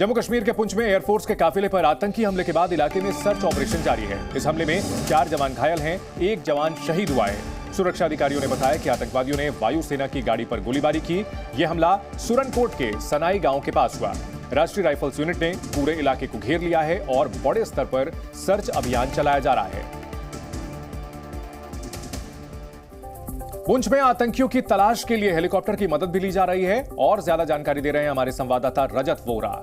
जम्मू कश्मीर के पुंछ में एयरफोर्स के काफिले पर आतंकी हमले के बाद इलाके में सर्च ऑपरेशन जारी है। इस हमले में 4 जवान घायल हैं, 1 जवान शहीद हुआ है। सुरक्षा अधिकारियों ने बताया कि आतंकवादियों ने वायुसेना की गाड़ी पर गोलीबारी की। यह हमला सुरनकोट के सनाई गांव के पास हुआ। राष्ट्रीय राइफल्स यूनिट ने पूरे इलाके को घेर लिया है और बड़े स्तर पर सर्च अभियान चलाया जा रहा है। पुंछ में आतंकियों की तलाश के लिए हेलीकॉप्टर की मदद भी ली जा रही है और ज्यादा जानकारी दे रहे हैं हमारे संवाददाता रजत वोरा।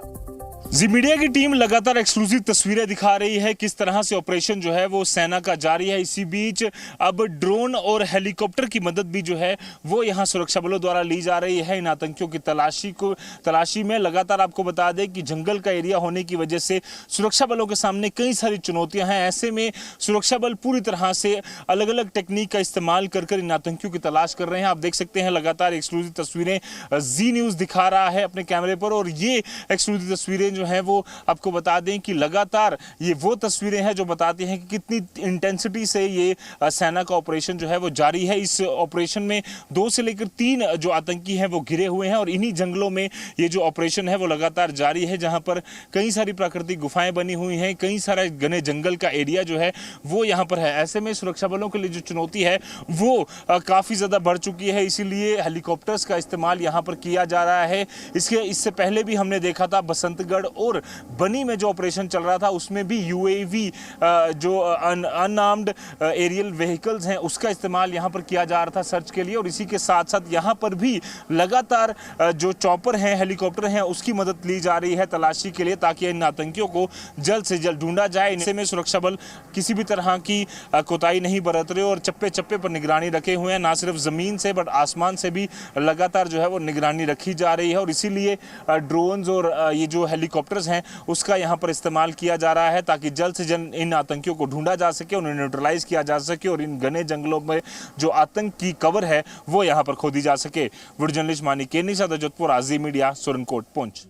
जी मीडिया की टीम लगातार एक्सक्लूसिव तस्वीरें दिखा रही है किस तरह से ऑपरेशन जो है वो सेना का जारी है। इसी बीच अब ड्रोन और हेलीकॉप्टर की मदद भी जो है वो यहां सुरक्षा बलों द्वारा ली जा रही है इन आतंकियों की तलाशी में। लगातार आपको बता दें कि जंगल का एरिया होने की वजह से सुरक्षा बलों के सामने कई सारी चुनौतियां हैं। ऐसे में सुरक्षा बल पूरी तरह से अलग अलग टेक्निक का इस्तेमाल कर इन आतंकियों की तलाश कर रहे हैं। आप देख सकते हैं लगातार एक्सक्लूसिव तस्वीरें जी न्यूज दिखा रहा है अपने कैमरे पर, और ये एक्सक्लूसिव तस्वीरें जो है वो आपको बता दें कि लगातार ये वो तस्वीरें हैं जो बताती हैं कि कितनी इंटेंसिटी से ये सेना का ऑपरेशन जो है वो जारी है। इस ऑपरेशन में 2 से लेकर 3 जो आतंकी हैं वो घिरे हुए हैं और इन्हीं जंगलों में ये जो ऑपरेशन है वो लगातार जारी है, जहां पर कई सारी प्राकृतिक गुफाएं बनी हुई हैं, कई सारा घने जंगल का एरिया जो है वो यहां पर है। ऐसे में सुरक्षा बलों के लिए जो चुनौती है वो काफी ज्यादा बढ़ चुकी है, इसीलिए हेलीकॉप्टर्स का इस्तेमाल यहां पर किया जा रहा है। इससे पहले भी हमने देखा था बसंतगढ़ और बनी में जो ऑपरेशन चल रहा था उसमें भी यूएवी जो अनआर्म्ड एरियल व्हीकल्स हैं उसका इस्तेमाल यहां पर किया जा रहा था सर्च के लिए। और इसी के साथ साथ यहां पर भी लगातार जो चॉपर हैं, हेलीकॉप्टर हैं, उसकी मदद ली जा रही है तलाशी के लिए ताकि इन आतंकियों को जल्द से जल्द ढूंढा जाए। ऐसे में सुरक्षा बल किसी भी तरह की कोताही नहीं बरत रहे और चप्पे चप्पे पर निगरानी रखे हुए हैं। ना सिर्फ जमीन से बट आसमान से भी लगातार जो है वो निगरानी रखी जा रही है और इसीलिए ड्रोन्स और ये जो हेलीकॉप्टर्स हैं उसका यहां पर इस्तेमाल किया जा रहा है ताकि जल्द से जल्द इन आतंकियों को ढूंढा जा सके, उन्हें न्यूट्रलाइज किया जा सके और इन घने जंगलों में जो आतंक की कवर है वो यहां पर खोदी जा सके। वीडियो जर्नलिस्ट मानिक केनी साथ जोधपुर जी मीडिया सुरनकोट पुंछ।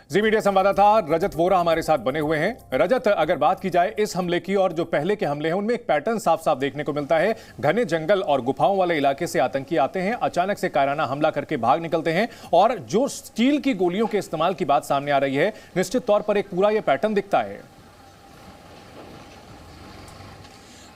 जी मीडिया संवाददाता रजत वोरा हमारे साथ बने हुए हैं। रजत, अगर बात की जाए इस हमले की और जो पहले के हमले हैं उनमें एक पैटर्न साफ साफ देखने को मिलता है। घने जंगल और गुफाओं वाले इलाके से आतंकी आते हैं, अचानक से कायराना हमला करके भाग निकलते हैं और जो स्टील की गोलियों के इस्तेमाल की बात सामने आ रही है, निश्चित तौर पर एक पूरा यह पैटर्न दिखता है।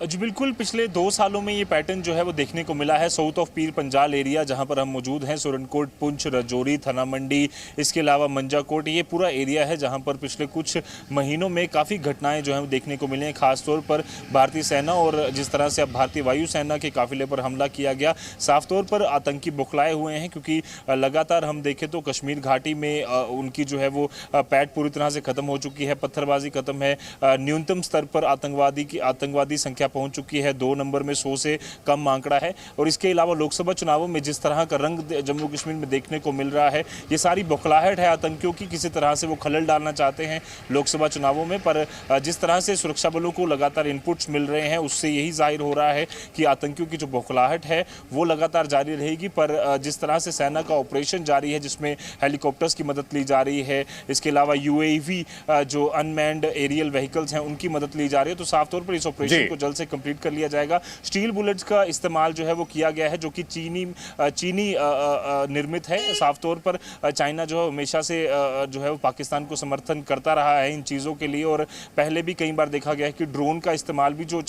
जी बिल्कुल, पिछले 2 सालों में ये पैटर्न जो है वो देखने को मिला है। South of Pir Panjal area जहां पर हम मौजूद हैं, सुरनकोट, पुंछ, राजौरी, थाना मंडी, इसके अलावा मंजाकोट, ये पूरा एरिया है जहां पर पिछले कुछ महीनों में काफ़ी घटनाएं जो हैं देखने को मिली हैं। खासतौर पर भारतीय सेना और जिस तरह से अब भारतीय वायुसेना के काफिले पर हमला किया गया, साफ तौर पर आतंकी बौखलाए हुए हैं क्योंकि लगातार हम देखें तो कश्मीर घाटी में उनकी जो है वो पैठ पूरी तरह से खत्म हो चुकी है, पत्थरबाजी खत्म है, न्यूनतम स्तर पर आतंकवादी संख्या पहुंच चुकी है, 2 नंबर में 100 से कम आंकड़ा है। और इसके अलावा लोकसभा चुनावों में जिस तरह का रंग जम्मू कश्मीर में देखने को मिल रहा है, ये सारी बौखलाहट है आतंकियों की। किसी तरह से वो खलल डालना चाहते हैं लोकसभा चुनावों में, पर जिस तरह से सुरक्षा बलों को लगातार इनपुट्स मिल रहे हैं उससे यही जाहिर हो रहा है कि आतंकियों की जो बौखलाहट है वो लगातार जारी रहेगी। पर जिस तरह से सेना का ऑपरेशन जारी है जिसमें हेलीकॉप्टर्स की मदद ली जा रही है, इसके अलावा यूएवी जो अनमैन्ड एरियल व्हीकल्स हैं उनकी मदद ली जा रही है, तो साफ तौर पर इस ऑपरेशन को जल्द से कंप्लीट कर लिया जाएगा। स्टील बुलेट्स का इस्तेमाल जो है वो किया गया है जो कि चीनी निर्मित है। साफ तौर पर चाइना जो हमेशा से जो है वो पाकिस्तान को समर्थन करता रहा है इन चीज़ों के लिए, और पहले भी कई बार देखा गया है कि ड्रोन का इस्तेमाल भी जो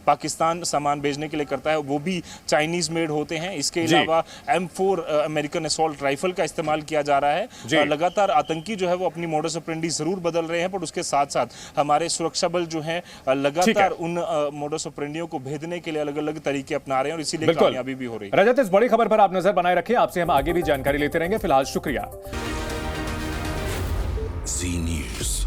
पाकिस्तान सामान भेजने के लिए करता है वो भी चाइनीज मेड होते हैं। इसके अलावा M4 अमेरिकन असॉल्ट राइफल का इस्तेमाल किया जा रहा है। लगातार आतंकी जो है वो अपनी मोडस ऑपरेंडी जरूर बदल रहे हैं, पर उसके साथ साथ हमारे सुरक्षा बल जो है लगातार उन मोडस ऑपरेंडियों को भेदने के लिए अलग अलग तरीके अपना रहे हैं और इसीलिए कामयाबी भी हो रही है। रजत, इस बड़ी खबर पर आप नजर बनाए रखें, आपसे हम आगे भी जानकारी लेते रहेंगे। फिलहाल शुक्रिया। जी न्यूज़।